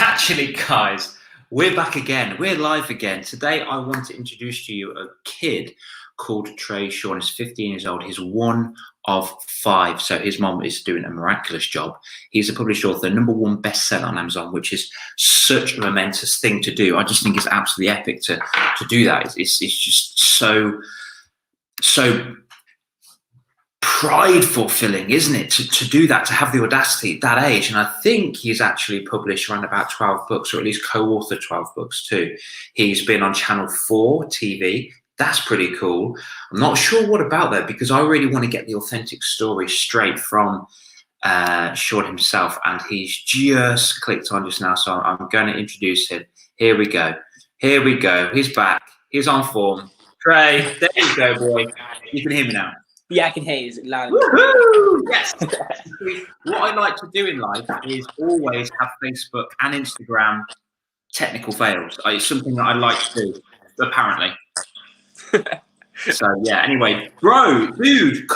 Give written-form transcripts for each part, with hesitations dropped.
Actually, guys, we're back again. We're live again. Today, I want to introduce to you a kid called Trey Sean. He's 15 years old. He's one of five. So his mom is doing a miraculous job. He's a published author, #1 bestseller on Amazon, which is such a momentous thing to do. I just think it's absolutely epic to do that. It's just so pride fulfilling, isn't it, to do that, to have the audacity at that age. And I think he's actually published around about 12 books, or at least co-authored 12 books too. He's been on Channel 4 TV. That's pretty cool. I'm not sure what about that, because I really want to get the authentic story straight from Sean himself, and he's just clicked on just now, so I'm going to introduce him. Here we go. He's back. He's on form. Trey, there you go, boy. You can hear me now. Yeah, I can hear you loud. Woohoo! Yes. What I like to do in life is always have Facebook and Instagram technical fails. It's something that I like to do, apparently. So yeah. Anyway, bro, dude.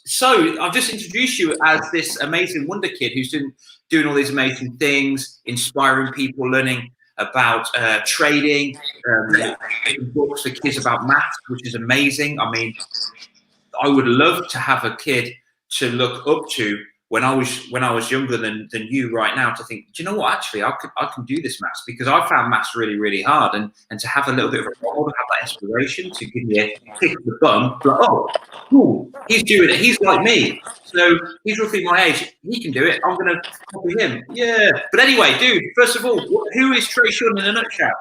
So I've just introduced you as this amazing wonder kid who's doing all these amazing things, inspiring people, learning about trading, books for kids about maths, which is amazing. I mean, I would love to have a kid to look up to when I was younger than you right now, to think, do you know what, actually I can do this maths, because I found maths really, really hard, and to have a little bit of a role, to have that inspiration to give me a kick of the bum, like, oh, cool, he's doing it, he's like me, so he's roughly my age, he can do it, I'm gonna copy him. Yeah. But anyway, dude, first of all, who is Trey Sean in a nutshell?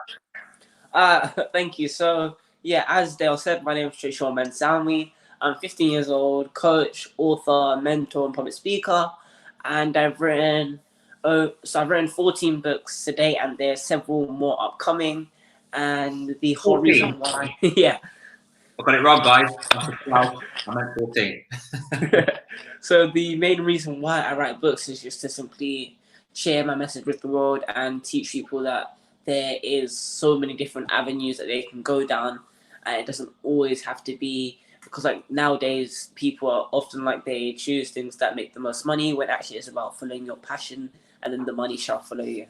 Thank you. So yeah, as Dale said, my name is Trey Sean Bensalmi. I'm 15 years old, coach, author, mentor, and public speaker, and I've written 14 books today, and there's several more upcoming. And the whole 14. reason why, yeah, I got it wrong, guys. I meant 14. So the main reason why I write books is just to simply share my message with the world and teach people that there is so many different avenues that they can go down, and it doesn't always have to be. Because like nowadays, people are often like they choose things that make the most money, when actually it's about following your passion, and then the money shall follow you.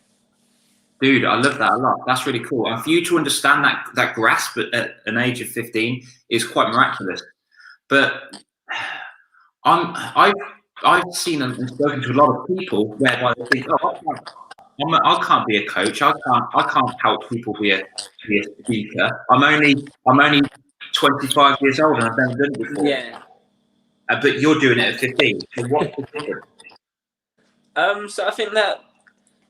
Dude, I love that a lot. That's really cool. And for you to understand that grasp at an age of 15 is quite miraculous. But I've seen and spoken to a lot of people where they think, oh, I can't be a coach. I can't help people be a speaker. I'm only 25 years old and I've never done it before. Yeah. But you're doing it at 15. So what's the difference? So I think that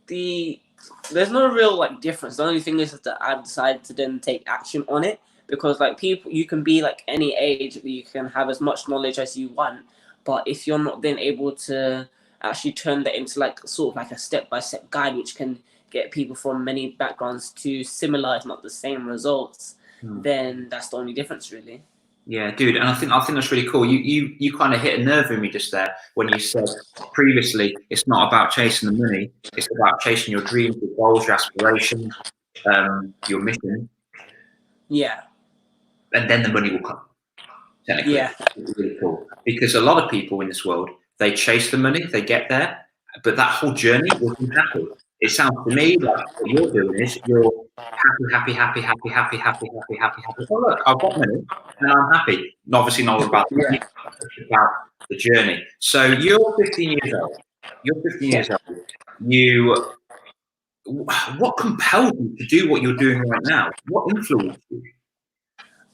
there's no real like difference. The only thing is that I've decided to then take action on it, because like people, you can be like any age, you can have as much knowledge as you want, but if you're not then able to actually turn that into like sort of like a step-by-step guide, which can get people from many backgrounds to similar, if not the same results, then that's the only difference, really. Yeah, dude, and I think that's really cool. You kind of hit a nerve in me just there when you said previously it's not about chasing the money, it's about chasing your dreams, your goals, your aspirations, your mission. Yeah. And then the money will come. Technically, yeah, it's really cool, because a lot of people in this world, they chase the money, they get there, but that whole journey wasn't happy. It sounds to me like what you're doing is you're happy. Oh look, I've got money and I'm happy. And obviously not about the money, it's about the journey. So you're 15 years old. What compelled you to do what you're doing right now? What influenced you?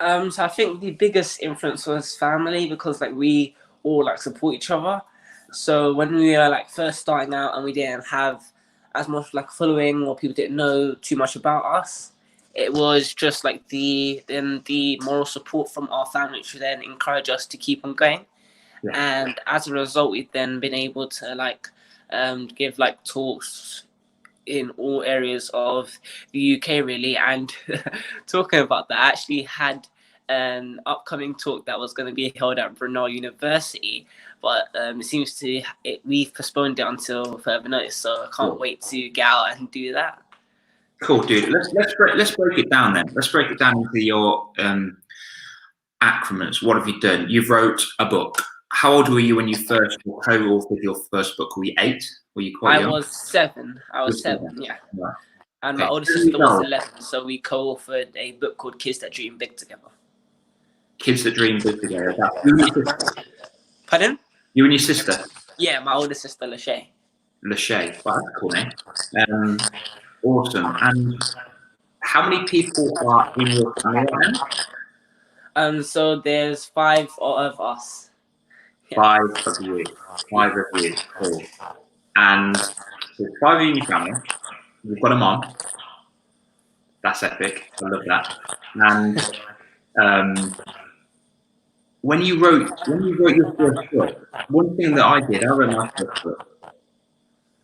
So I think the biggest influence was family, because like we all like support each other. So when we were like first starting out and we didn't have as much like following, or people didn't know too much about us, it was just like the moral support from our family to then encourage us to keep on going. Yeah. And as a result, we've then been able to like give like talks in all areas of the UK, really. And talking about that, I actually had an upcoming talk that was going to be held at Brunel University, but it seems we've postponed it until further notice, so I can't wait to get out and do that. Cool, dude. Let's break it down then. Let's break it down into your acronyms. What have you done? You've wrote a book. How old were you when you first co-authored your first book? Were you 8? Were you quite I young? was 7. I was You're 7, yeah. Right. And Okay. my older 7 sister years was old. 11, so we co-authored a book called Kids That Dream Big together. Kids that dream big together. You and your sister? Pardon? You and your sister? Yeah, my older sister, Lachey. Lachey. Wow, that's a cool name. Awesome. And how many people are in your family right now? So there's 5 of us. Yeah. 5 of you. 5 of you. Cool. And there's 5 of you in your family. You've got a mom. That's epic. I love that. And when you wrote your first book, one thing that I did, I wrote my first book,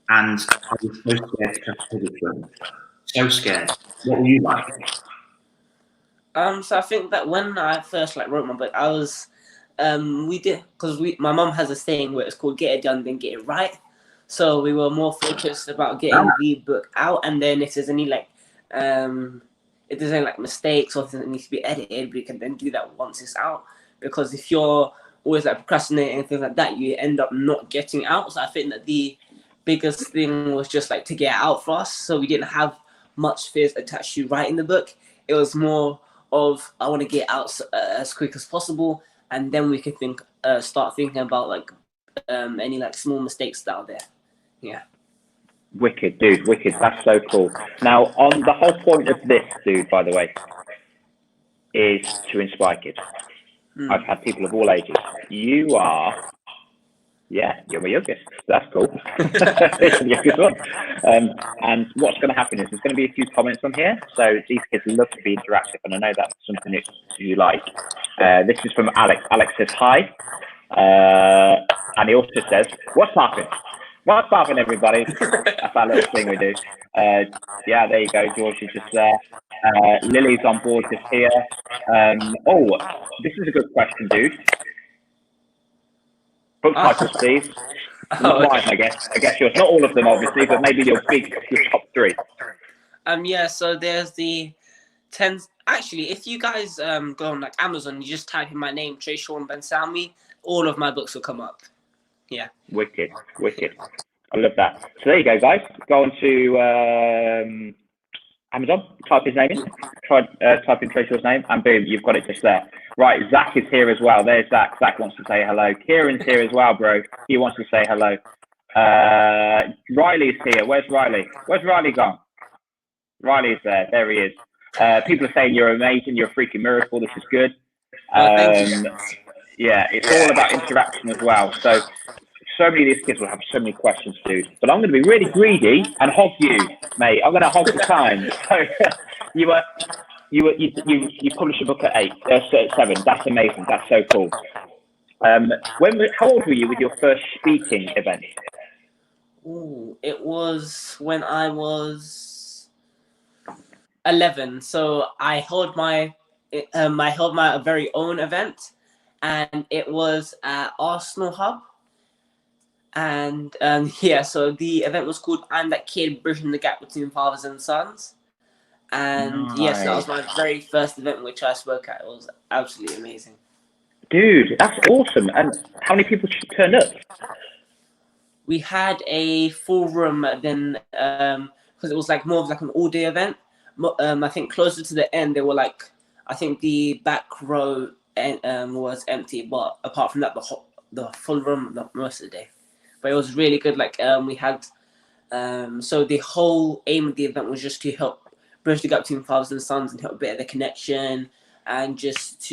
and I was so scared to touch publishing. So scared. What were you like? So I think that when I first wrote my book, I was we did because my mom has a saying where it's called "get it done, then get it right." So we were more focused about getting the book out, and then if there's any if there's any mistakes or things that needs to be edited, we can then do that once it's out. Because if you're always procrastinating and things like that, you end up not getting out. So I think that the biggest thing was just to get it out for us. So we didn't have much fears attached to writing the book. It was more of I want to get out as quick as possible, and then we can start thinking about any small mistakes that are there. Yeah. Wicked, dude, wicked. That's so cool. Now, on the whole point of this, dude, by the way, is to inspire kids. I've had people of all ages. You are, yeah, you're my youngest. That's cool. The youngest one. And what's going to happen is there's going to be a few comments on here. So these kids love to be interactive, and I know that's something that you like. This is from Alex. Alex says hi. And he also says, what's happening? What's happening, everybody? That's our little thing we do. Yeah, there you go. George is just there. Lily's on board just here. This is a good question, dude. Book titles, please. Not mine, I guess. I guess yours. Not all of them, obviously, but maybe your top 3. Yeah. So there's the 10. Actually, if you guys go on Amazon, you just type in my name, Trey Sean Ben Salmi, all of my books will come up. Yeah. Wicked, wicked. I love that. So there you go, guys. Go on to Amazon, type his name in, type in Trey Sean's name, and boom, you've got it just there. Right, Zach is here as well. There's Zach. Zach wants to say hello. Kieran's here as well, bro. He wants to say hello. Riley's here. Where's Riley? Where's Riley gone? Riley's there. There he is. People are saying you're amazing. You're a freaking miracle. This is good. Thank you. Yeah, it's all about interaction as well. So many of these kids will have so many questions, dude. But I'm going to be really greedy and hog you, mate. I'm going to hog the time. So you published a book at 7. That's amazing. That's so cool. How old were you with your first speaking event? Ooh, it was when I was 11. So I held my very own event, and it was at Arsenal Hub. And so the event was called "I'm That Kid Bridging the Gap Between Fathers and Sons." And yes, that was my very first event in which I spoke at. It was absolutely amazing. Dude, that's awesome. And how many people turned up? We had a full room then, because it was more of an all-day event. I think closer to the end, they were I think the back row was empty, but apart from that, the full room most of the day. But it was really good. We had, so the whole aim of the event was just to help bridge the gap between fathers and sons and help better the connection and just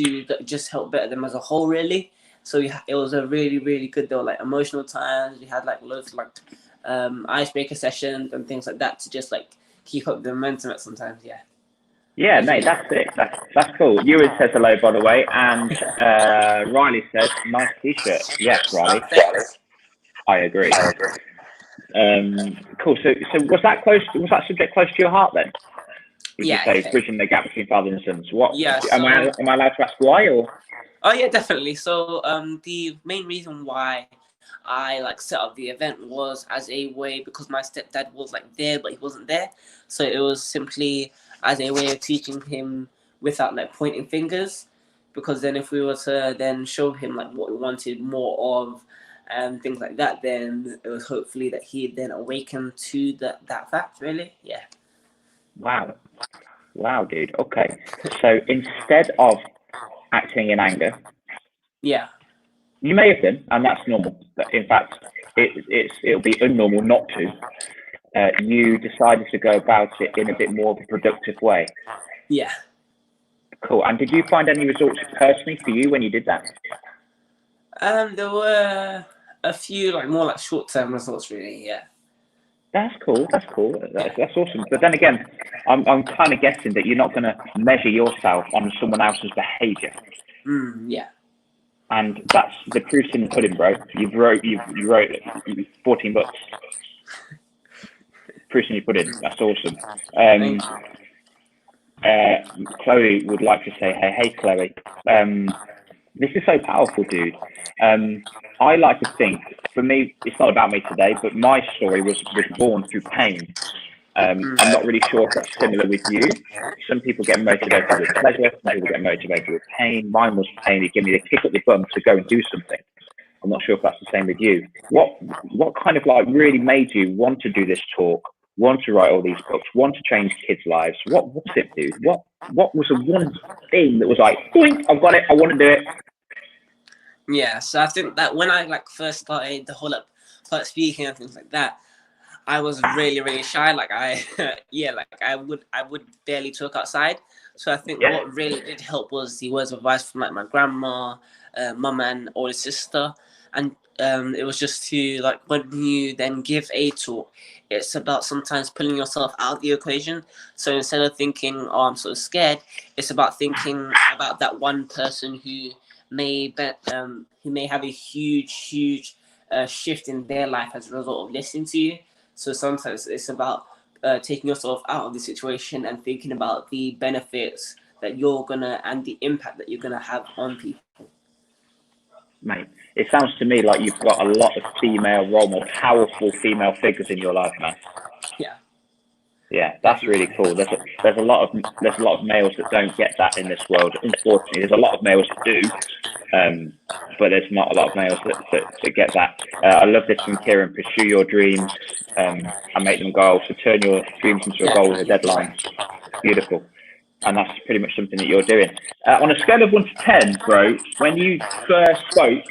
help better them as a whole, really. So it was a really, really good. There were emotional times. We had loads of icebreaker sessions and things like that to just keep up the momentum at sometimes. Yeah. Yeah, mate, that's it. That's cool. Ewan says hello, by the way, and Riley says nice t-shirt. Yes, Riley. I agree. Cool. So was that subject close to your heart then? Would you say bridging the gap between fathers and sons? What? Yeah. Am I allowed to ask why or? Oh yeah, definitely. So the main reason why I set up the event was as a way because my stepdad was there, but he wasn't there. So it was simply as a way of teaching him without pointing fingers. Because then if we were to then show him what we wanted more of, and things like that, then it was hopefully that he then awakened to that fact, really. Yeah. Wow, dude. Okay. So instead of acting in anger, Yeah. you may have been, and that's normal. But in fact, it'll be unnormal not to. You decided to go about it in a bit more of a productive way. Yeah. Cool. And did you find any results personally for you when you did that? There were a few more like short-term results, really. Yeah. That's cool. That's awesome. But then again, I'm kind of guessing that you're not going to measure yourself on someone else's behaviour. Yeah. And that's the proof's in the pudding, bro. You wrote 14 books. Proof's in your pudding. That's awesome. Chloe would like to say, hey, Chloe. This is so powerful, dude. I like to think, for me, it's not about me today, but my story was born through pain. I'm not really sure if that's similar with you. Some people get motivated with pleasure, some people get motivated with pain. Mine was pain. It gave me the kick up the bum to go and do something. I'm not sure if that's the same with you. What kind of really made you want to do this talk, want to write all these books, want to change kids' lives? What was it, dude? What was the one thing that was like, boink, I've got it, I want to do it? Yeah, so I think that when I first started the whole public speaking and things like that, I was really, really shy. I would barely talk outside. So I think what really did help was the words of advice from my grandma, mum, and older sister. And it was just to when you then give a talk, it's about sometimes pulling yourself out of the equation. So instead of thinking, oh, I'm so scared, it's about thinking about that one person who may have a huge shift in their life as a result of listening to you. So sometimes it's about taking yourself out of the situation and thinking about the benefits that you're gonna and the impact that you're gonna have on people. Mate, it sounds to me like you've got a lot of female role models, powerful female figures in your life, man. Yeah, that's really cool. There's a lot of males that don't get that in this world. Unfortunately, there's a lot of males that do, but there's not a lot of males that get that. I love this from Kieran. Pursue your dreams and make them goals. So turn your dreams into a goal with a deadline. Beautiful. And that's pretty much something that you're doing. On a scale of 1 to 10, bro, when you first spoke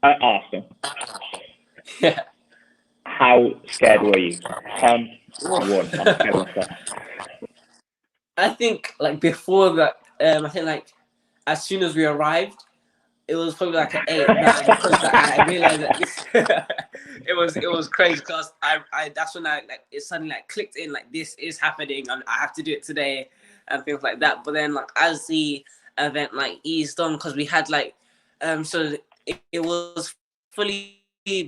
at Arsenal, how scared were you? 10, 1 on a scale of 10. I think before that, I think as soon as we arrived, it was probably an 8, 9 because I realized that it was crazy because I that's when it suddenly clicked in this is happening and I have to do it today and things like that. But then as the event eased on, because we had so it was fully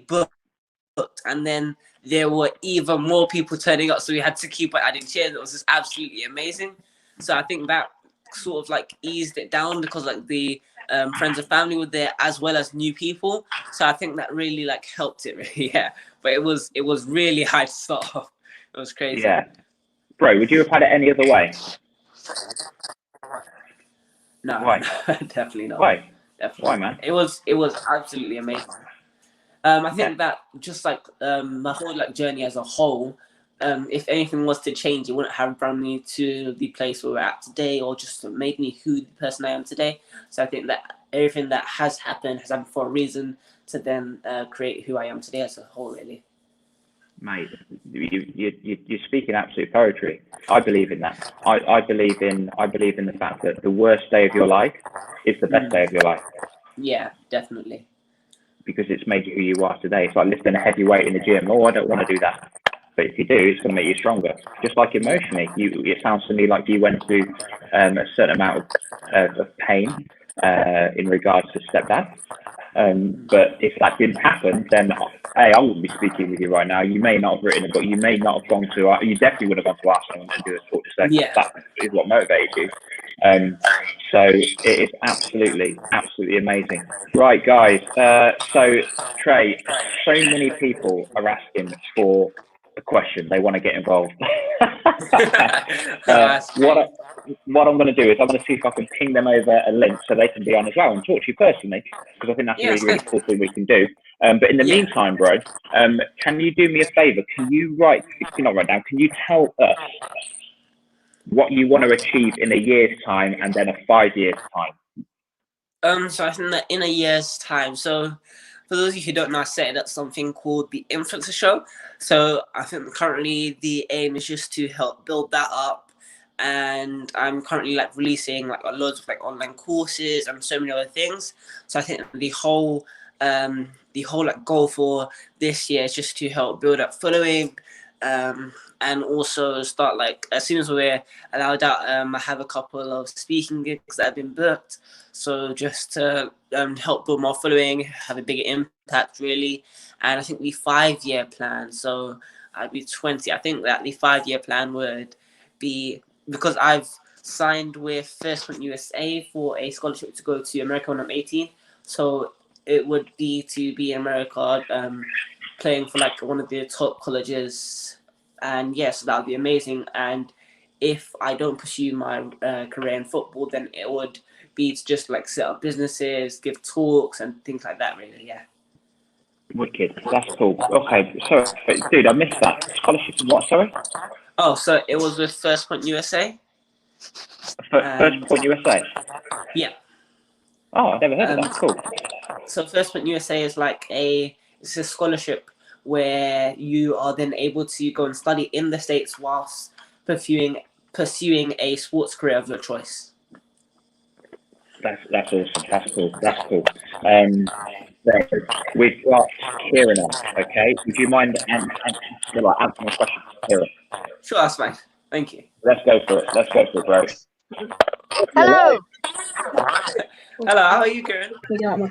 booked and then there were even more people turning up, so we had to keep adding chairs. It was just absolutely amazing. So I think that sort of eased it down because the friends and family were there as well as new people. So I think that really helped it really, yeah. But it was really high to start off. It was crazy. Yeah. Bro, would you have had it any other way? No. Why? No, definitely not. Why? Definitely. Why, man? It was absolutely amazing. I think that just my whole journey as a whole, if anything was to change, it wouldn't have brought me to the place where we're at today, or just made me who the person I am today. So I think that everything that has happened for a reason to then create who I am today as a whole, really. Mate, you're speaking absolute poetry. I believe in that. I believe in the fact that the worst day of your life is the best day of your life. Yeah, definitely. Because it's made you who you are today. It's like lifting a heavy weight in the gym. Oh, I don't want to do that. But if you do, it's going to make you stronger. Just like emotionally, it sounds to me like you went through a certain amount of pain in regards to stepdad. But if that didn't happen, then hey, I wouldn't be speaking with you right now. You may not have written it, but you may not have gone to. You definitely would have gone to Arsenal and do a talk to say that is what motivated you. So it is absolutely amazing. Right, guys. So Trey, so many people are asking for a question. They want to get involved. what I'm going to do is I'm going to see if I can ping them over a link so they can be on as well and talk to you personally, because I think that's a really, really cool thing we can do. But in the meantime, bro, can you do me a favor? Can you can you tell us what you want to achieve in a year's time and then a 5 years time? So I think that in a year's time, so for those of you who don't know, I set up something called the Influencer Show. So I think currently the aim is just to help build that up. And I'm currently like releasing like loads of like online courses and so many other things. So I think the whole like goal for this year is just to help build up following, and also start like as soon as we're allowed out, I have a couple of speaking gigs that have been booked. So just to help build more following, have a bigger impact really. And I think the 5-year plan, so I'd be 20. I think that the 5-year plan would be, because I've signed with First Point USA for a scholarship to go to America when I'm 18. So it would be to be in America, playing for like one of the top colleges. And yes, that would be amazing. And if I don't pursue my career in football, then it would be to just like set up businesses, give talks and things like that really, yeah. Wicked, that's cool. Okay, sorry, dude, I missed that. Scholarship and what, sorry? Oh, so it was with First Point USA. First Point USA? Yeah. Oh, I've never heard of that. Cool. So First Point USA is like it's a scholarship where you are then able to go and study in the States whilst pursuing a sports career of your choice. That's awesome. That's cool. That's cool. We've got Kieran on, okay? Would you mind answering a question for Kieran? Sure, that's fine. Thank you. Let's go for it, bro. Hello. Hello, how are you, Kieran? Hello.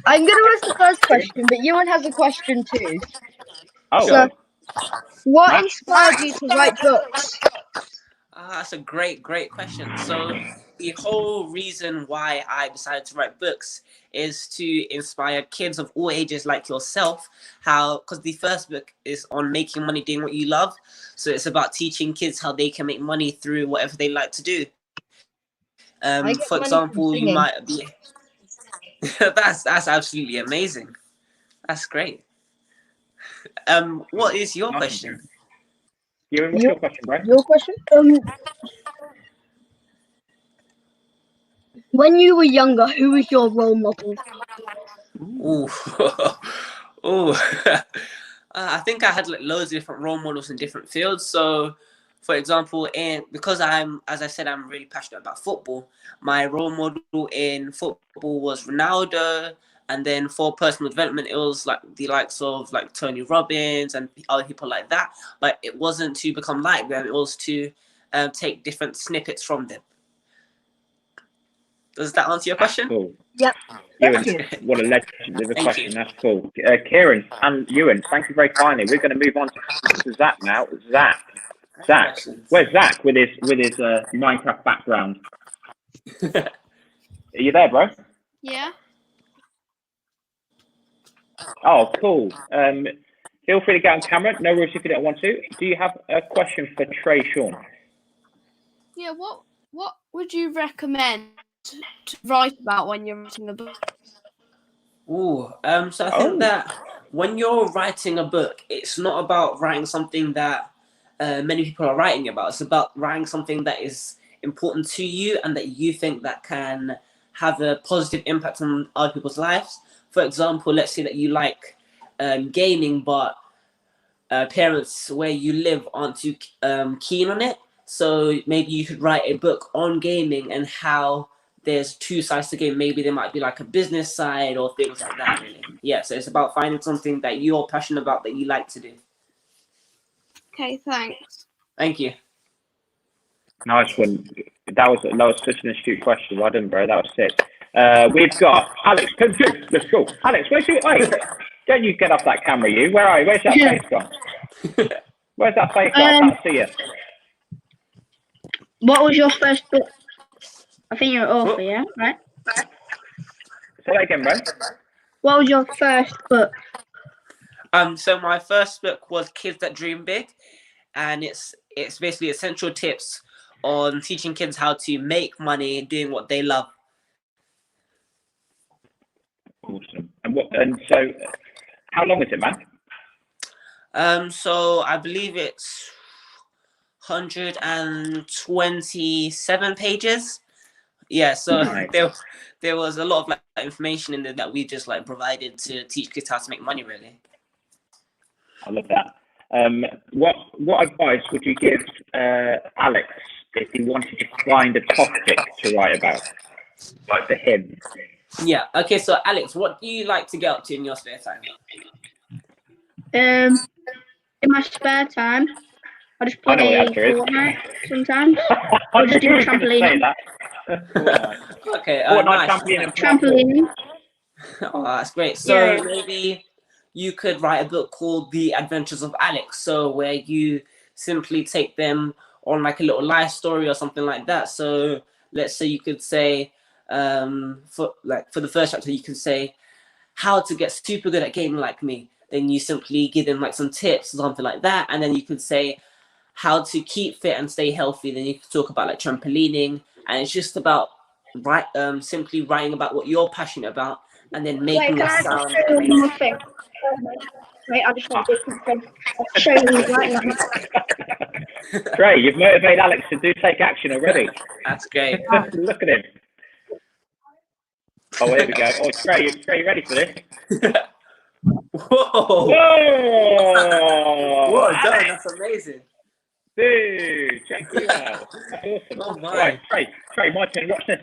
I'm going to ask the first question, but Ewan has a question too. Oh. So, what inspired you to write books? That's a great question. So the whole reason why I decided to write books is to inspire kids of all ages like yourself, because the first book is on making money doing what you love. So it's about teaching kids how they can make money through whatever they like to do. For example, you might be that's absolutely amazing. That's great. What is your question? What's your question, bro? Your question? When you were younger, who was your role model? Ooh. I think I had like loads of different role models in different fields. So, for example, because as I said, I'm really passionate about football. My role model in football was Ronaldo, and then for personal development, it was like the likes of like Tony Robbins and other people like that. But it wasn't to become like them; it was to take different snippets from them. Does that answer your question? Cool. Yep. Ewan, what a legendary question. That's cool. Kieran and Ewan, thank you very kindly. We're going to move on to Zach now. Zach, where's Zach with his Minecraft background? Are you there, bro? Yeah. Oh, cool. Feel free to get on camera. No worries if you don't want to. Do you have a question for Trey Sean? Yeah. What would you recommend to write about when you're writing a book? So I think that when you're writing a book, it's not about writing something that many people are writing about. It's about writing something that is important to you and that you think that can have a positive impact on other people's lives. For example, let's say that you like gaming, but parents where you live aren't too keen on it. So maybe you could write a book on gaming and how there's two sides to game. Maybe there might be like a business side or things like that, really. Yeah, so it's about finding something that you're passionate about that you like to do. Okay, thanks. Thank you. Nice one. That was such an astute question. Well done, bro. That was sick. We've got Alex. Come through. Let's go. Alex, where's you? Wait, don't you get off that camera, you. Where are you? Where's that face gone? Where's that face gone? I can't see you. What was your first book? I think you're an author, yeah? Right? Say that again, bro. What was your first book? So my first book was Kids That Dream Big, and it's basically essential tips on teaching kids how to make money doing what they love. Awesome. And so, how long is it, man? So I believe it's 127 pages. Yeah, so Nice. there was a lot of like information in there that we just like provided to teach kids how to make money, really. I love that. What advice would you give Alex if he wanted to find a topic to write about, like for him? Yeah. Okay. So Alex, what do you like to get up to in your spare time? In my spare time, I just I know what play the answer is. Fortnite sometimes. I just do knew you were gonna trampoline. say that. Fortnite. Okay. Fortnite, Nice. trampoline, and Trampoline. Oh, that's great. So Yeah. maybe you could write a book called The Adventures of Alex. So where you simply take them on like a little life story or something like that. So let's say you could say, for the first chapter, you could say how to get super good at gaming like me. Then you simply give them like some tips or something like that. And then you could say how to keep fit and stay healthy. Then you could talk about like trampolining. And it's just about simply writing about what you're passionate about and then making Wait, can it I sound just show you one amazing. more thing? Wait, I just want to do something. I'll show you right now. Trey, you've motivated Alex to take action already. That's great. Look at him. Oh, here we go. Oh, Trey, you ready for this? Whoa! Whoa! Whoa, Alex, done. That's amazing. dude, check you out. That's awesome. Oh my. Right, Trey, my turn. Watch this.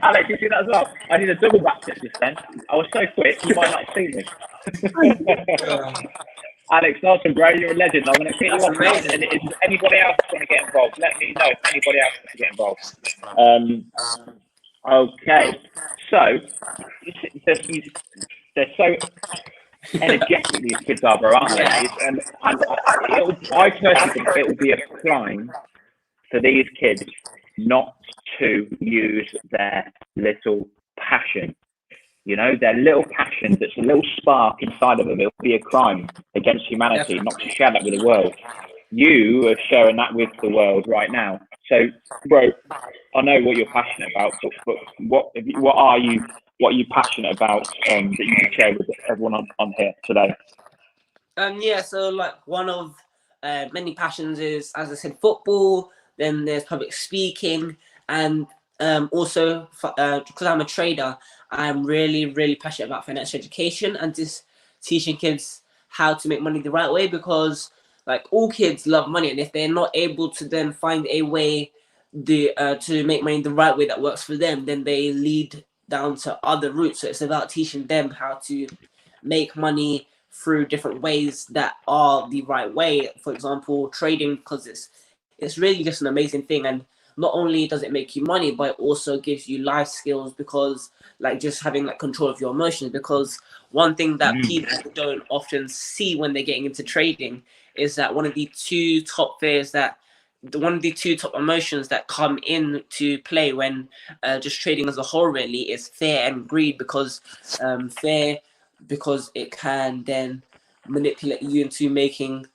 Alex, you see that as well? I did a double backflip just then. I was so quick, you might not see me. Alex, awesome, bro. You're a legend. I'm going to get you off now. And if anybody else want to get involved, let me know if anybody else wants to get involved. Okay. So, they're so energetic, these kids are, bro, aren't they? And I personally think it will be a crime for these kids not to use their little passion. You know, their little passion that's a little spark inside of them. It will be a crime against humanity not to share that with the world. You are sharing that with the world right now. So, bro, I know what you're passionate about, but what are you passionate about that you can share with everyone on here today? Yeah, so like one of many passions is, as I said, football. Then there's public speaking, and also because I'm a trader, I'm really, really passionate about financial education and just teaching kids how to make money the right way, because like all kids love money, and if they're not able to then find a way to make money the right way that works for them, then they lead down to other routes. So it's about teaching them how to make money through different ways that are the right way. For example, trading, because it's really just an amazing thing, and not only does it make you money, but it also gives you life skills, because like just having like control of your emotions. Because one thing that people don't often see when they're getting into trading is that one of the two top emotions that come into play when just trading as a whole really is fear and greed, because fear, because it can then manipulate you into making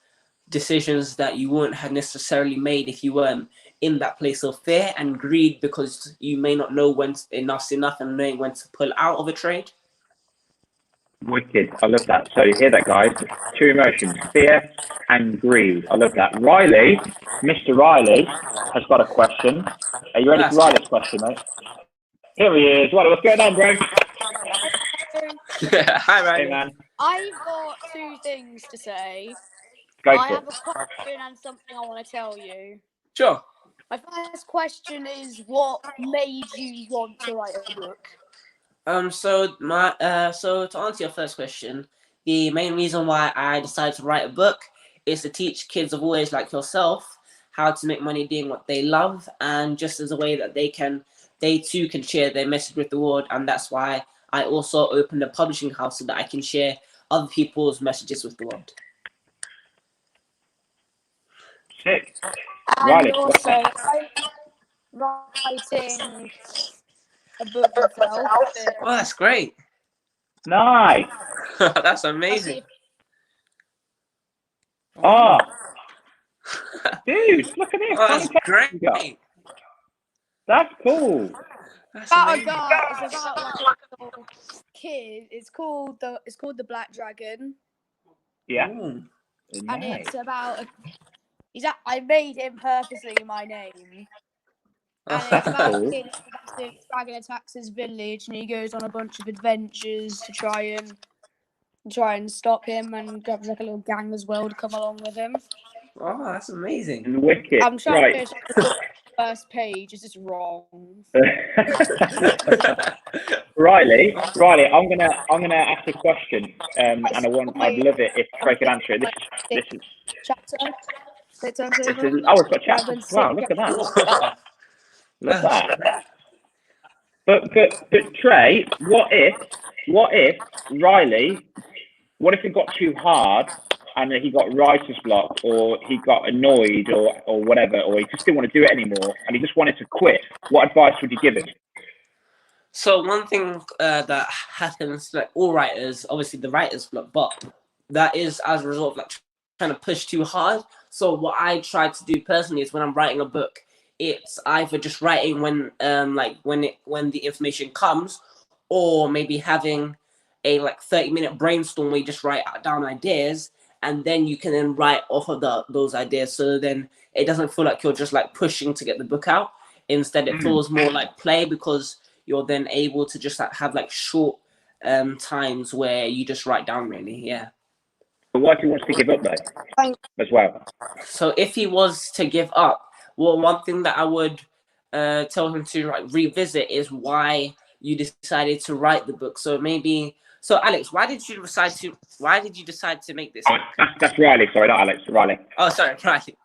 decisions that you wouldn't have necessarily made if you weren't in that place of fear, and greed because you may not know when enough's enough and knowing when to pull out of a trade. Wicked. I love that. So you hear that, guys? Two emotions, fear and greed. I love that. Riley, Mr. Riley, has got a question. Are you ready for Riley's question, mate? Here he is. Riley, what's going on, bro? Hi, Riley. Hey, man. I've got two things to say. Go I for have it. a question and something I want to tell you. Sure. My first question is, what made you want to write a book? So to answer your first question, the main reason why I decided to write a book is to teach kids of all age like yourself how to make money doing what they love, and just as a way that they too can share their message with the world. And that's why I also opened a publishing house, so that I can share other people's messages with the world. Sick. And Riley, also, I'm writing a book myself. Oh, that's great. nice. That's amazing. Oh, dude, look at this. Oh, that's great. You got. That's cool. That's About a amazing. guy. It's about like a little kid. It's called the Black Dragon, Yeah. Ooh. and Nice. it's about I made him purposely my name. And it's about a kid who dragon attacks his village, and he goes on a bunch of adventures to try and stop him, and grabs like a little gang as well to come along with him. Oh, that's amazing. Wicked. I'm trying Right. to finish the first page. It's just wrong. Riley, I'm gonna ask a question, and I'd love it if Trey could answer it. This is Chapter. it's got chapters. Wow, look at that. Look at that. But Trey, what if Riley, what if it got too hard and he got writer's block, or he got annoyed, or whatever, or he just didn't want to do it anymore and he just wanted to quit? What advice would you give him? So one thing that happens, like all writers, obviously the writer's block, but that is as a result of like trying to push too hard. So what I try to do personally is when I'm writing a book, it's either just writing when the information comes, or maybe having a like 30-minute brainstorm where you just write down ideas, and then you can then write off of those ideas. So then it doesn't feel like you're just like pushing to get the book out. Instead, it feels more like play, because you're then able to just like have like short times where you just write down, really. Yeah. But what if he wants to give up though, as well? So if he was to give up, well, one thing that I would tell him to like revisit is why you decided to write the book. So Alex, why did you decide to make this book? That's Riley. Sorry, not Alex. Riley. Oh, sorry, Riley.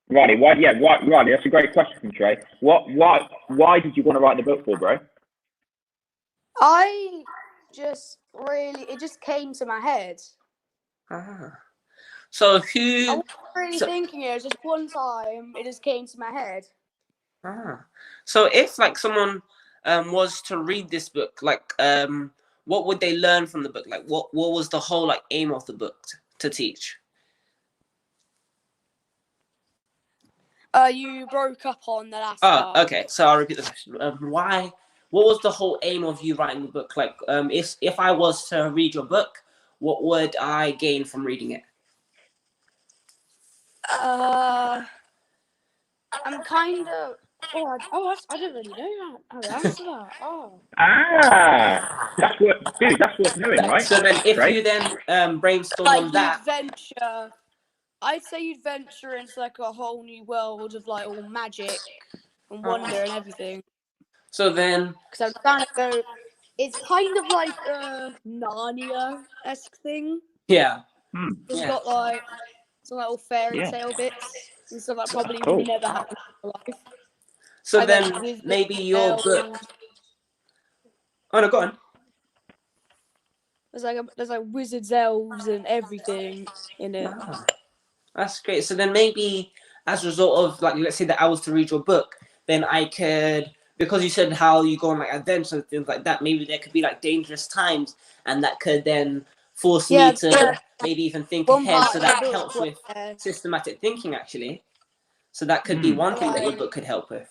Riley, Riley, that's a great question from Trey. Why did you want to write the book for, bro? I just it just came to my head. So I wasn't really thinking it. Was just one time it just came to my head. So if like someone was to read this book, like what would they learn from the book? Like what was the whole like aim of the book to teach? You broke up on the last part. Okay. So I'll repeat the question. What was the whole aim of you writing the book? Like, if I was to read your book, what would I gain from reading it? I'm kind of. I don't really know how to answer that. Oh. That's worth knowing, right? So then, if you then brainstorm on that, venture. I'd say you'd venture into like a whole new world of like all magic and wonder and everything. So then, because I'm trying to go, it's kind of like a Narnia-esque thing. Yeah. It's got like some little fairy tale bits and stuff that probably would never happen in real life. So then maybe your book. Oh no, go on. There's like wizards, elves, and everything in it. Wow. That's great. So then maybe as a result of like, let's say that I was to read your book, then I could, because you said how you go on like adventures and things like that, maybe there could be like dangerous times, and that could then force me to maybe even think ahead. So that helps with systematic thinking, actually. So that could be one thing that your book could help with.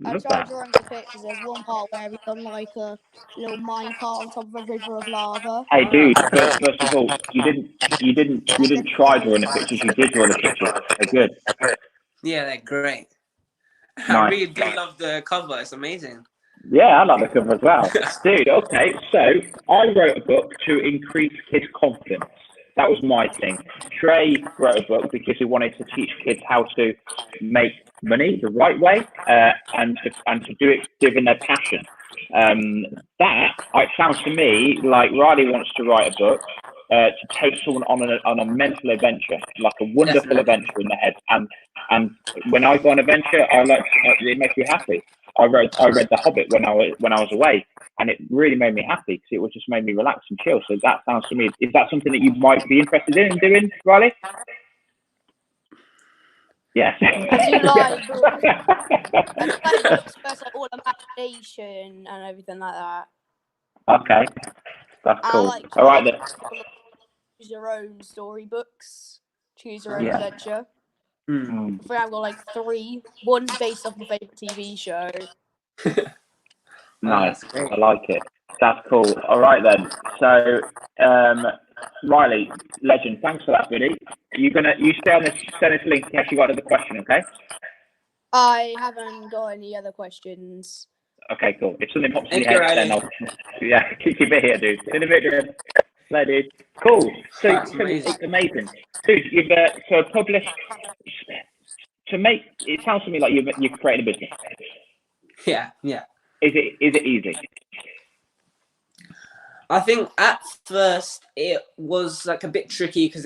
I tried drawing the pictures. There's one part where we've done like a little mine cart on top of a river of lava. Hey, dude! First of all, you didn't try drawing the pictures. You did draw the pictures. They're good. Yeah, they're great. Nice. I really do love the cover. It's amazing. Yeah, I like the cover as well, dude. Okay, so I wrote a book to increase kids' confidence. That was my thing. Trey wrote a book because he wanted to teach kids how to make money the right way, and to do it given their passion. It sounds to me like Riley wants to write a book to take someone on a mental adventure, like a wonderful adventure in the head. And when I go on an adventure, it makes me happy. I read The Hobbit when I was away, and it really made me happy because it was just made me relax and chill. So that sounds to me, is that something that you might be interested in doing, Riley? Yes. You like books, like all imagination and everything like that. Okay. That's I cool. like All right then. choose your own storybooks, choose your own Yeah. adventure. Mm. I think I've got like 3. One's based off my favorite TV show. Nice. That's great. I like it. That's cool. All right then. So, Riley, legend. Thanks for that, buddy. You stay on this link in case you got another question, okay? I haven't got any other questions. Okay, cool. If something pops in Thank your you, head, then Riley. keep your bit here, dude. In a bit, dude. There, dude. Cool. So That's amazing. amazing, dude. You've so published. To make it sounds to me like you've created a business. Yeah. Is it easy? I think at first it was like a bit tricky because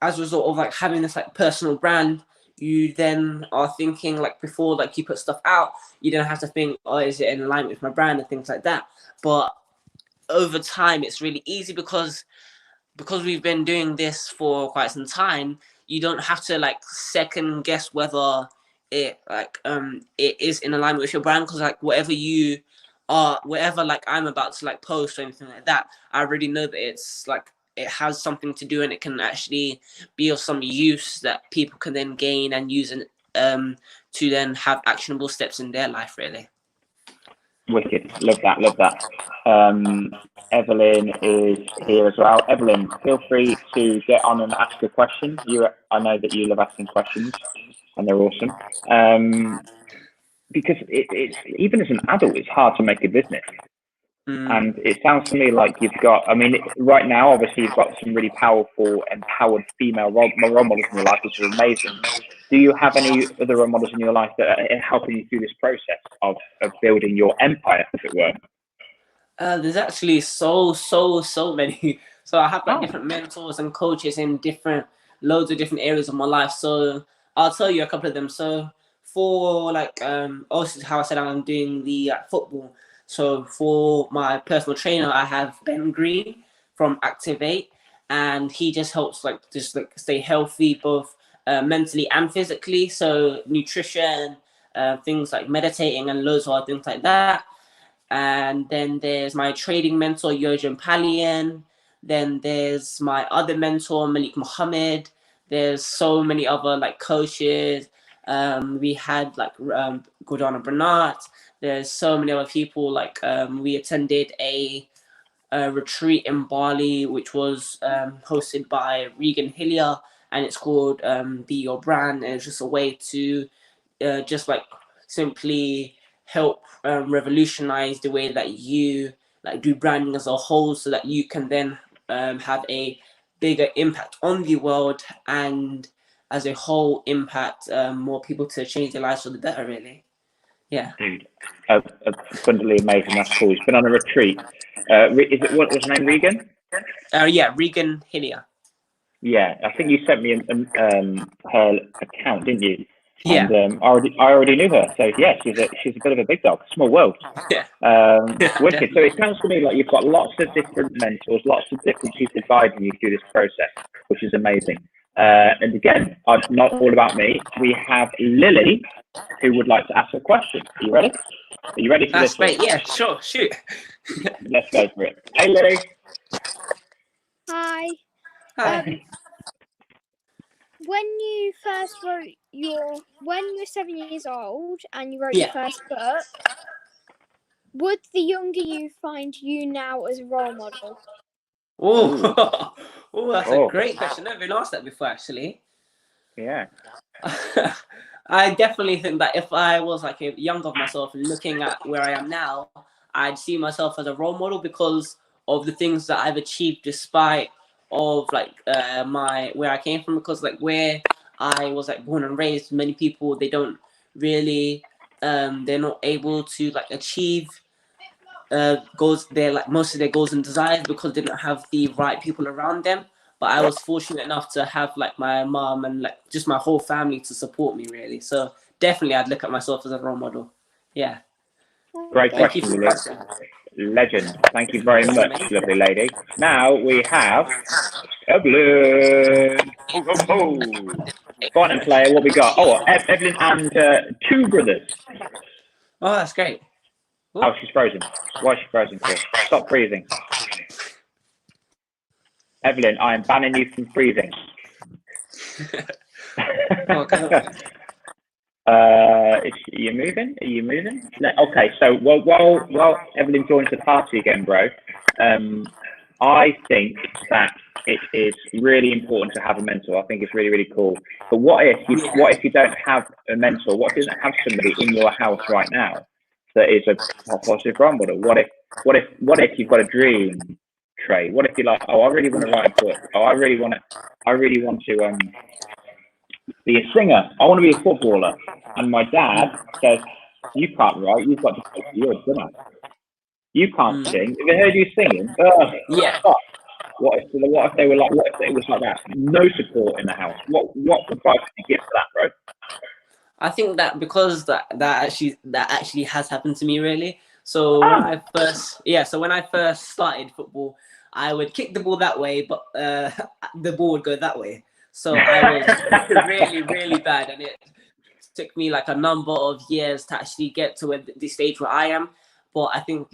as a result of like having this like personal brand, you then are thinking like before like you put stuff out, you don't have to think, oh, is it in alignment with my brand and things like that. But over time, it's really easy because we've been doing this for quite some time. You don't have to like second guess whether it is in alignment with your brand, because like whatever like I'm about to like post or anything like that, I already know that it's like it has something to do and it can actually be of some use that people can then gain and use and to then have actionable steps in their life, really. Wicked. Love that. Evelyn is here as well. Evelyn, feel free to get on and ask a question. I know that you love asking questions, and they're awesome. Because it's even as an adult, it's hard to make a business. And it sounds to me like you've got, I mean, right now, obviously, you've got some really powerful, empowered female role models in your life, which is amazing. Do you have any other role models in your life that are helping you through this process of building your empire, as it were? There's actually so many. So I have like different mentors and coaches in loads of different areas of my life. So I'll tell you a couple of them. So for like, also how I said I'm doing the football. So for my personal trainer, I have Ben Green from Activate, and he just helps like stay healthy both mentally and physically. So nutrition, things like meditating and loads of other things like that. And then there's my trading mentor, Yojan Palian. Then there's my other mentor, Malik Mohammed. There's so many other like coaches. We had like Gordana Bernat. There's so many other people. Like we attended a retreat in Bali, which was hosted by Regan Hillier, and it's called Be Your Brand. And it's just a way to just like simply help revolutionize the way that you like do branding as a whole, so that you can then have a bigger impact on the world, and as a whole impact more people to change their lives for the better, really. Yeah. Dude, abundantly amazing. That's cool. He's been on a retreat. What was her name, Regan? Yeah, Regan Hillier. Yeah, I think you sent me her account, didn't you? Yeah. And I already knew her. So yeah, she's a bit of a big dog. Small world. Yeah. Wicked. So it sounds to me like you've got lots of different mentors, lots of different people guiding you through this process, which is amazing. And again, not all about me. We have Lily, who would like to ask a question. Are you ready? Are you ready for this? That's great. Yeah, sure. Shoot. Let's go for it. Hey, Lily. Hi. Hi. When you first wrote when you were 7 years old and you wrote your first book, would the younger you find you now as a role model? Oh, that's a great question. I've never been asked that before, actually. Yeah. I definitely think that if I was like a younger myself looking at where I am now, I'd see myself as a role model because of the things that I've achieved despite of like where I came from, because like where I was like born and raised, many people, they don't really they're not able to like achieve goals, they're like most of their goals and desires because they don't have the right people around them. But I was fortunate enough to have like my mom and like just my whole family to support me, really. So definitely I'd look at myself as a role model. Yeah. Great question, Lily. Legend. Thank you very much, lovely lady. Now we have Evelyn. Go on and play. What we got? Oh, Evelyn and two brothers. Oh, that's great. Oh, she's frozen. Why is she frozen for? Stop freezing. Evelyn, I am banning you from freezing. Are you moving? Are you moving? Okay, so while Evelyn joins the party again, bro, I think that it is really important to have a mentor. I think it's really, really cool. But what if you don't have a mentor? What if you don't have somebody in your house right now that is a positive role model? What if you've got a dream, Trey? What if you're like, oh, I really want to write a book. Oh, I really want to be a singer. I want to be a footballer. And my dad says, you can't write. You've got to say you're a singer. You can't sing. Have they heard you singing? Yeah. Stop. What if they were like? What if it was like that? No support in the house. What advice would you give for that, bro? I think that because that actually has happened to me, really. So when I first started football, I would kick the ball that way, but the ball would go that way. So I was really, really bad, and it took me like a number of years to actually get to the stage where I am. But I think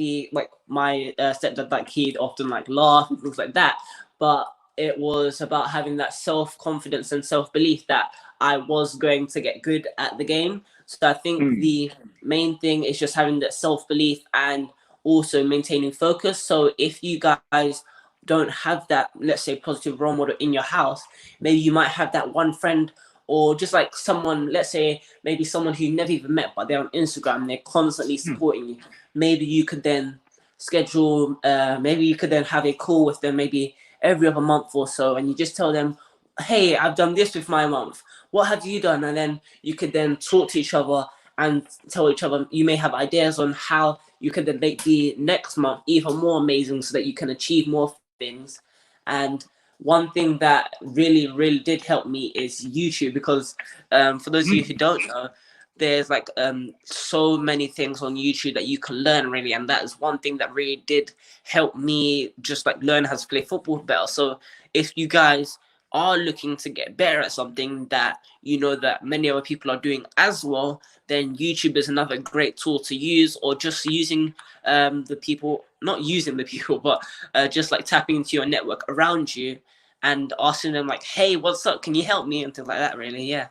my stepdad, like, he'd often like laugh and things like that. But it was about having that self-confidence and self-belief that I was going to get good at the game. So I think the main thing is just having that self-belief and also maintaining focus. So if you guys don't have that, let's say, positive role model in your house, maybe you might have that one friend, or just like someone, let's say maybe someone who you never even met, but they're on Instagram and they're constantly supporting you. Maybe you could then schedule, maybe you could then have a call with them maybe every other month or so, and you just tell them, hey, I've done this with my month. What have you done? And then you could then talk to each other and tell each other, you may have ideas on how you could then make the next month even more amazing so that you can achieve more things. And one thing that really, really did help me is YouTube, because for those of you who don't know, there's like so many things on YouTube that you can learn, really, and that is one thing that really did help me just like learn how to play football better. So if you guys are looking to get better at something that you know that many other people are doing as well, then YouTube is another great tool to use, or just using the people, not using the people, but just like tapping into your network around you and asking them like, hey, what's up? Can you help me? And things like that, really. Yeah.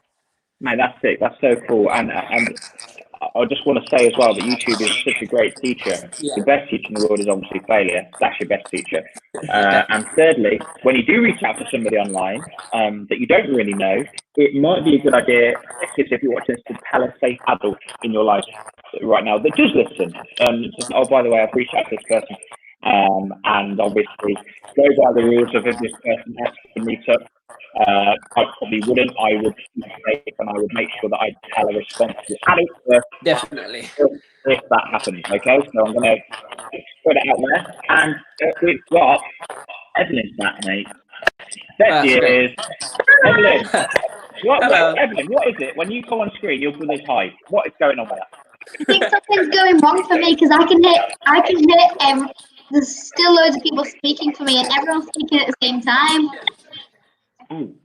Man, that's it. That's so cool. And I just want to say as well that YouTube is such a great teacher. Yeah. The best teacher in the world is obviously failure. That's your best teacher. And thirdly, when you do reach out to somebody online that you don't really know, it might be a good idea, if you're watching this, to tell a safe adult in your life right now that does listen. Oh, by the way, I've reached out to this person. And obviously, go by the rules of if this person asks to meet up. I probably wouldn't. I would be safe, and I would make sure that I tell a responsible adult first. Definitely. If that happens, okay? So I'm going to put it out there. And we've got Evelyn's back, mate. There she is. Evelyn. Evelyn, what is it? When you come on screen, your brother's high. What is going on with that? I think something's going wrong for me, because I can hear there's still loads of people speaking for me, and everyone's speaking at the same time. Ooh.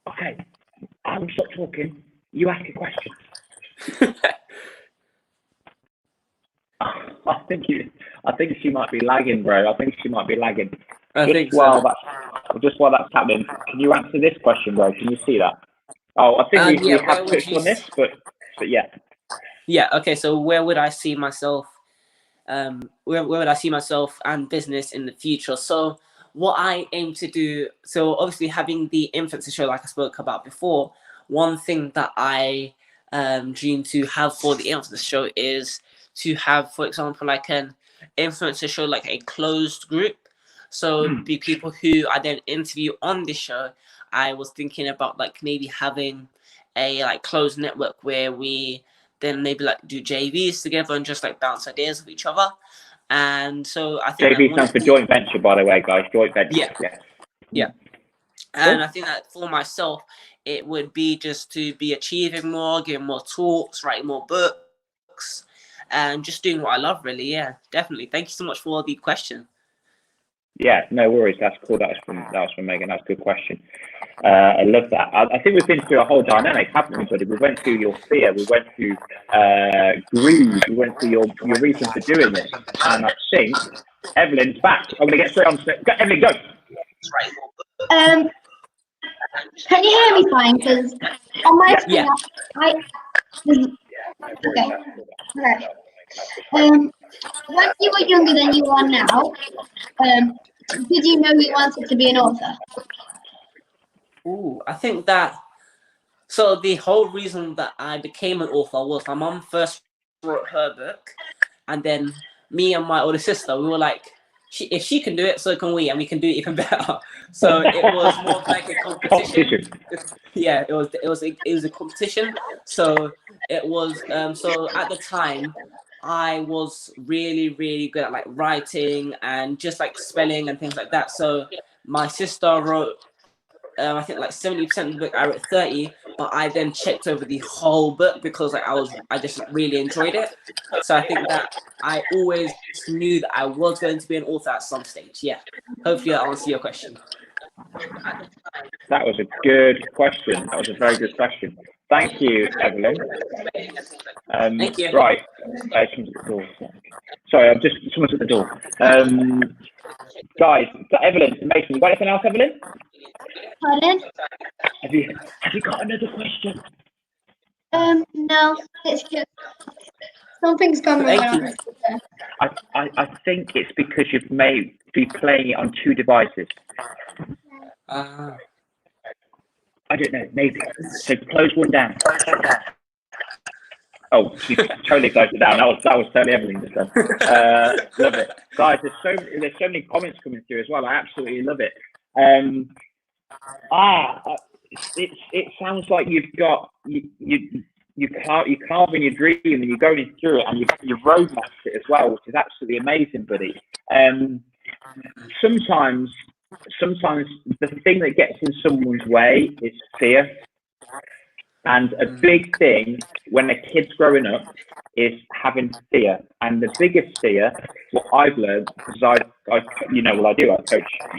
Okay, I'll stop talking. You ask a question. I think she might be lagging, bro. I think she might be lagging. While that's happening, can you answer this question, bro? Can you see that? Oh, I think we have touched on this, but yeah. Yeah. Okay. So where would I see myself? Where would I see myself and business in the future? So what I aim to do, so obviously having the influencer show, like I spoke about before, one thing that I dream to have for the influencer show is to have, for example, like an influencer show, like a closed group. So the people who I then interview on this show, I was thinking about like maybe having a like closed network where we then maybe like do JVs together and just like bounce ideas with each other. And so I think JV stands for joint venture, by the way, guys. Joint venture. Yeah. And I think that for myself, it would be just to be achieving more, giving more talks, writing more books, and just doing what I love, really. Yeah, definitely. Thank you so much for the question. Yeah, no worries. That's cool. That was from Megan. That's a good question. I love that. I think we've been through a whole dynamic, haven't we, buddy? We went through your fear. We went through greed. We went through your reason for doing this. And I think Evelyn's back. I'm going to get straight on. Go, Evelyn, go. Can you hear me fine? Because on my screen, okay. Right. When you were younger than you are now, did you know you wanted to be an author? Ooh, I think that. So the whole reason that I became an author was my mum first wrote her book, and then me and my older sister, we were like, if she can do it, so can we, and we can do it even better. So it was more of like a competition. Yeah, it was a competition. So it was so at the time I was really good at like writing and just like spelling and things like that. So my sister wrote I think like 70% of the book. I wrote 30, but I then checked over the whole book because like I just really enjoyed it. So I think that I always knew that I was going to be an author at some stage. Yeah. Hopefully I'll answer your question. That was a good question. That was a very good question. Thank you, Evelyn. Thank you. Right. Someone's at the door. Sorry, someone's at the door. Guys, Evelyn, Mason, you got anything else, Evelyn? Pardon? Have you got another question? No, it's just something's gone wrong. I think it's because you've may be playing it on 2 devices. I don't know, maybe. So close one down. Oh, she totally closed it down. That was totally Evelyn just done. Love it, guys. There's so many comments coming through as well. I absolutely love it. It sounds like you've got you carving your dream and you're going through it and you roadmapped it as well, which is absolutely amazing, buddy. Sometimes the thing that gets in someone's way is fear. And a big thing when a kid's growing up is having fear. And the biggest fear, what I've learned, because I coach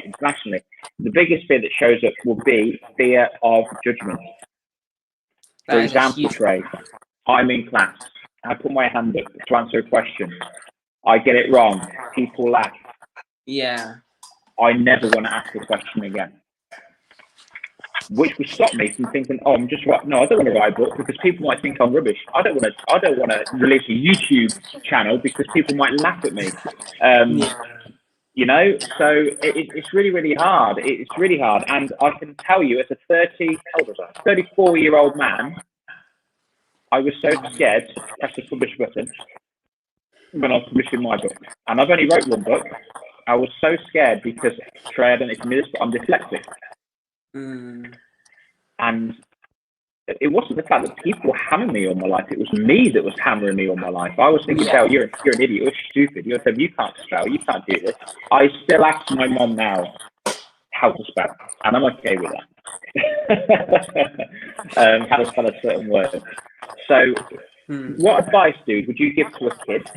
internationally, the biggest fear that shows up will be fear of judgment. For example, Trey, I'm in class. I put my hand up to answer a question. I get it wrong. People laugh. Yeah. I never want to ask a question again. Which would stop me from thinking, oh, I'm just right. No, I don't want to write a book because people might think I'm rubbish. I don't want to release a YouTube channel because people might laugh at me. You know, so it's really hard. It's really hard. And I can tell you, as a 34-year-old man, I was so scared to press the publish button when I was publishing my book. And I've only wrote 1 book. I was so scared because, Trey, I don't know if you knew this, but I'm dyslexic. And it wasn't the fact that people were hammering me all my life. It was me that was hammering me all my life. I was thinking, Dale, you're an idiot. You're stupid. You can't spell. You can't do this. I still ask my mum now how to spell, and I'm okay with that. How to spell a certain word. So, what advice, dude, would you give to a kid?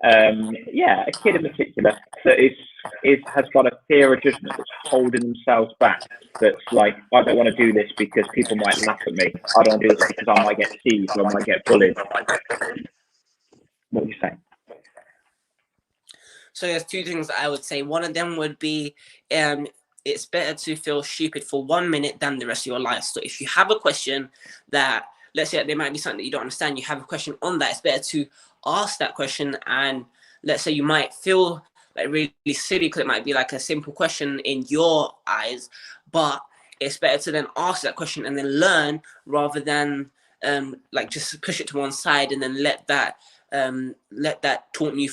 A kid in particular that has got a fear of judgment, that's holding themselves back, that's like, I don't want to do this because people might laugh at me. I don't want to do this because I might get teased or I might get bullied. What do you say? So there's 2 things that I would say. One of them would be, it's better to feel stupid for 1 minute than the rest of your life. So if you have a question that, let's say there might be something that you don't understand, you have a question on that, it's better to ask that question. And let's say you might feel like really silly because it might be like a simple question in your eyes, but it's better to then ask that question and then learn rather than like just push it to one side and then let that daunt you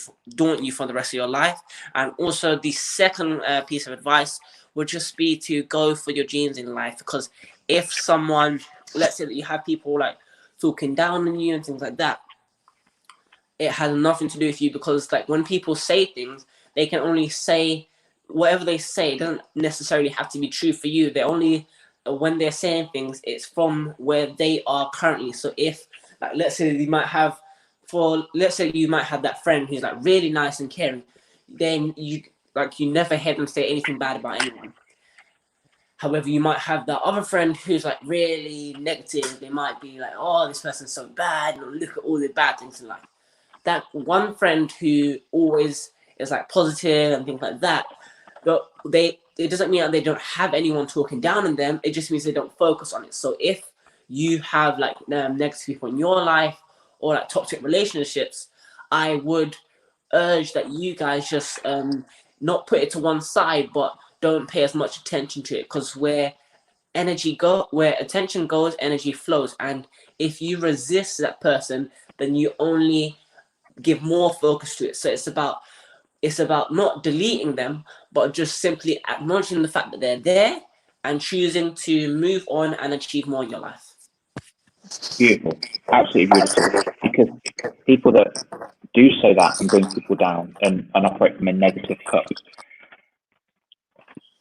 for the rest of your life. And also the second piece of advice would just be to go for your dreams in life, because if someone, let's say that you have people like talking down on you and things like that, it has nothing to do with you, because like when people say things, they can only say whatever they say. It doesn't necessarily have to be true for you. They only, when they're saying things, it's from where they are currently. So if like, let's say you might have that friend who's like really nice and caring, then you never hear them say anything bad about anyone. However, you might have that other friend who's like really negative. They might be like, oh, this person's so bad, and look at all the bad things in life. That one friend who always is like positive and things like that, but it doesn't mean that they don't have anyone talking down on them. It just means they don't focus on it. So if you have like negative people in your life or like toxic relationships, I would urge that you guys just not put it to one side, but don't pay as much attention to it, because where attention goes, energy flows. And if you resist that person, then you only give more focus to it. So it's about not deleting them, but just simply acknowledging the fact that they're there and choosing to move on and achieve more in your life. Beautiful, absolutely beautiful. Because people that do say that and bring people down and operate from a negative cup,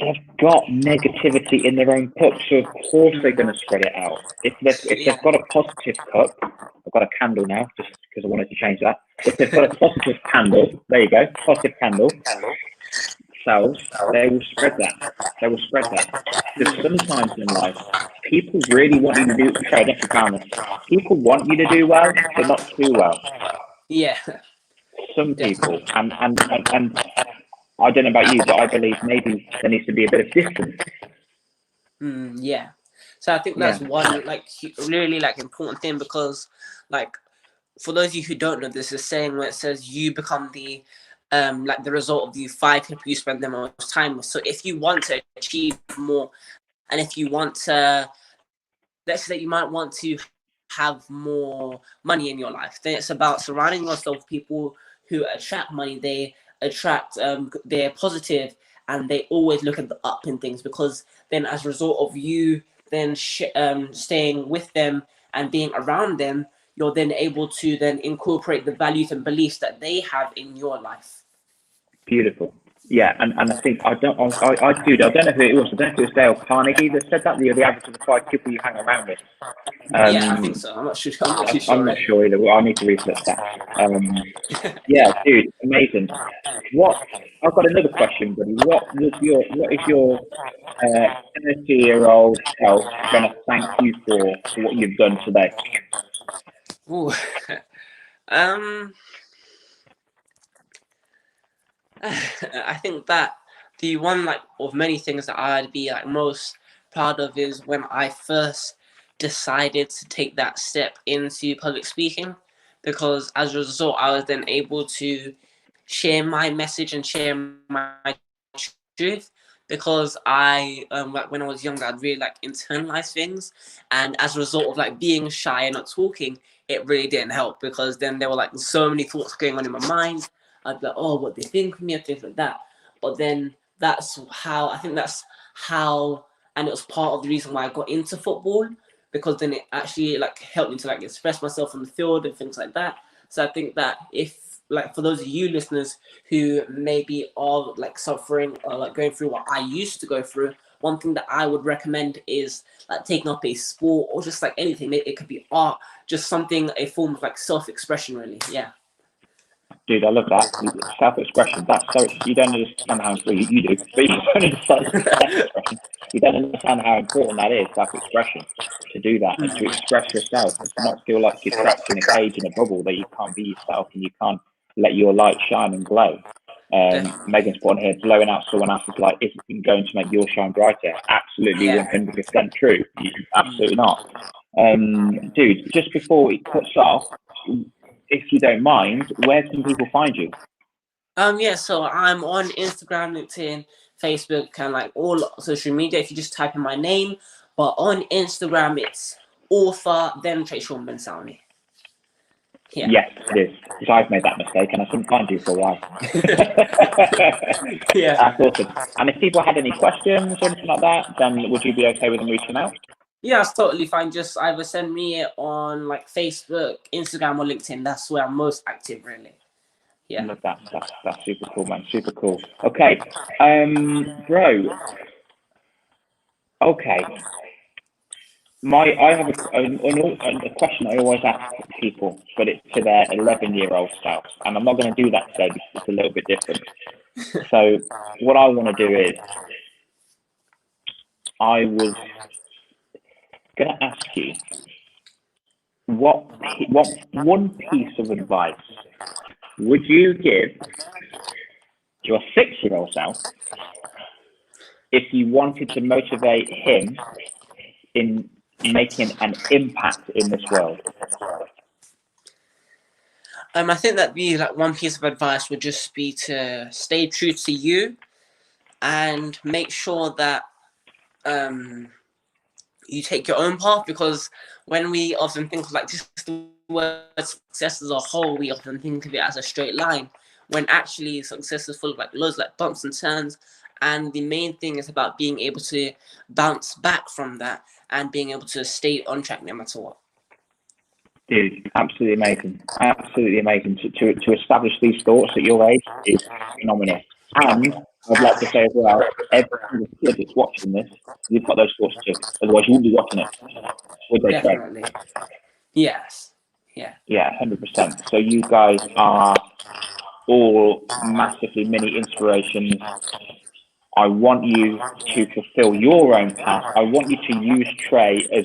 they've got negativity in their own cup, so of course they're going to spread it out. If they've got a positive cup, I've got a candle now, just because I wanted to change that. If they've got a positive candle, there you go, positive candle, cells, they will spread that. They will spread that. Because sometimes in life, people really want you to do, sorry, I don't know if you found this, people want you to do well, but not too well. Yeah. Some people, and I don't know about you, but I believe maybe there needs to be a bit of distance. Yeah. So I think that's one like really like important thing, because like for those of you who don't know, there's a saying where it says you become the like the result of the 5 people you spend the most time with. So if you want to achieve more, and if you want to, let's say you might want to have more money in your life, then it's about surrounding yourself with people who attract money. They attract they're positive, and they always look at the up in things, because then as a result of you then staying with them and being around them, you're then able to then incorporate the values and beliefs that they have in your life. Beautiful. Yeah, and I think I don't know who it was. I don't know if it was Dale Carnegie that said that. The average of the 5 people you hang around with. Yeah, I think so. I'm not too sure. I'm not sure either. I need to research that. Yeah, dude, amazing. I've got another question, buddy. What is your 30-year-old self going to thank you for what you've done today? Ooh. I think that the one like of many things that I'd be like most proud of is when I first decided to take that step into public speaking, because as a result I was then able to share my message and share my truth, because I like when I was younger I'd really like internalize things, and as a result of like being shy and not talking, it really didn't help, because then there were like so many thoughts going on in my mind. I'd be like, oh, what they think of me and things like that. But then that's how, and it was part of the reason why I got into football, because then it actually like helped me to like express myself on the field and things like that. So I think that if like for those of you listeners who maybe are like suffering or like going through what I used to go through, one thing that I would recommend is like taking up a sport or just like anything. It could be art, just something, a form of like self-expression, really. Yeah. Dude, I love that. Self-expression. That's so, you don't understand how important you do, but you don't understand self-expression. You don't understand how important that is, self-expression, to do that and to express yourself and to not feel like you're trapped in a cage in a bubble, that you can't be yourself and you can't let your light shine and glow. Megan's put on here, blowing out someone else's light isn't going to make yours shine brighter. Absolutely, 100% true. Absolutely not. Dude, just before it cuts off, if you don't mind, where can people find you? Yeah, so I'm on Instagram, LinkedIn, Facebook, and like all social media. If you just type in my name, but on Instagram it's author then Trayshawn Ben Salmi. Yeah. Yes, it is. Because I've made that mistake and I couldn't find you for a while. Yeah. That's awesome. And if people had any questions or anything like that, then would you be okay with them reaching out? Yeah, it's totally fine. Just either send me it on like Facebook, Instagram, or LinkedIn. That's where I'm most active, really. Yeah. Love that. That's super cool, man. Super cool. Okay. Bro. Okay. I have a question I always ask people, but it's to their 11-year-old self. And I'm not going to do that today because it's a little bit different. So what I want to do is, I was going to ask you, what one piece of advice would you give your 6-year-old self if you wanted to motivate him in making an impact in this world? I think that one piece of advice would just be to stay true to you and make sure that you take your own path, because when we often think of just the word success as a whole, we often think of it as a straight line, when actually success is full of loads of bumps and turns. And the main thing is about being able to bounce back from that and being able to stay on track no matter what. Dude, absolutely amazing. Absolutely amazing. To establish these thoughts at your age is phenomenal. And I'd like to say as well, every single kid that's watching this, you've got those thoughts too. Otherwise, you wouldn't be watching it. Would they, Craig? Definitely. Yes. Yeah. Yeah, 100%. So you guys are all massively mini inspirations. I want you to fulfill your own path. I want you to use Trey as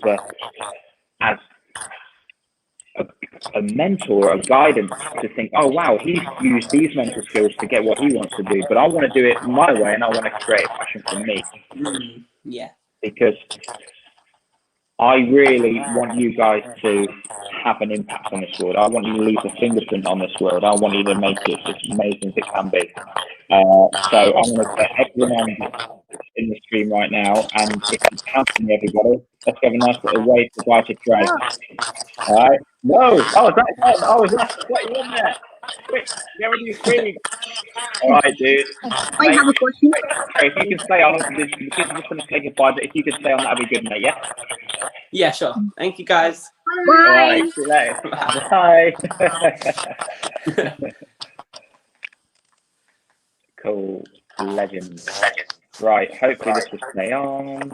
a mentor, a guidance to think, oh wow, he's used these mental skills to get what he wants to do, but I want to do it my way, and I want to create a passion for me. Yeah. Because I really want you guys to have an impact on this world. I want you to leave a fingerprint on this world. I want you to make it as amazing as it can be. So I'm going to get everyone in the stream right now, and if you count me, everybody, let's give a nice little wave goodbye to Trey. All right. No. Oh, that's on. Oh, is that what you in there? Quick, get rid of your screen. All right, dude. I have a question. Trey, if you can stay on, the kids are just going to say goodbye, but if you could stay on, that'd be good, mate. Yeah. Yeah, sure. Thank you, guys. Bye. All right. See you later. Bye. Cool. Legend. Right. Hopefully this will stay on.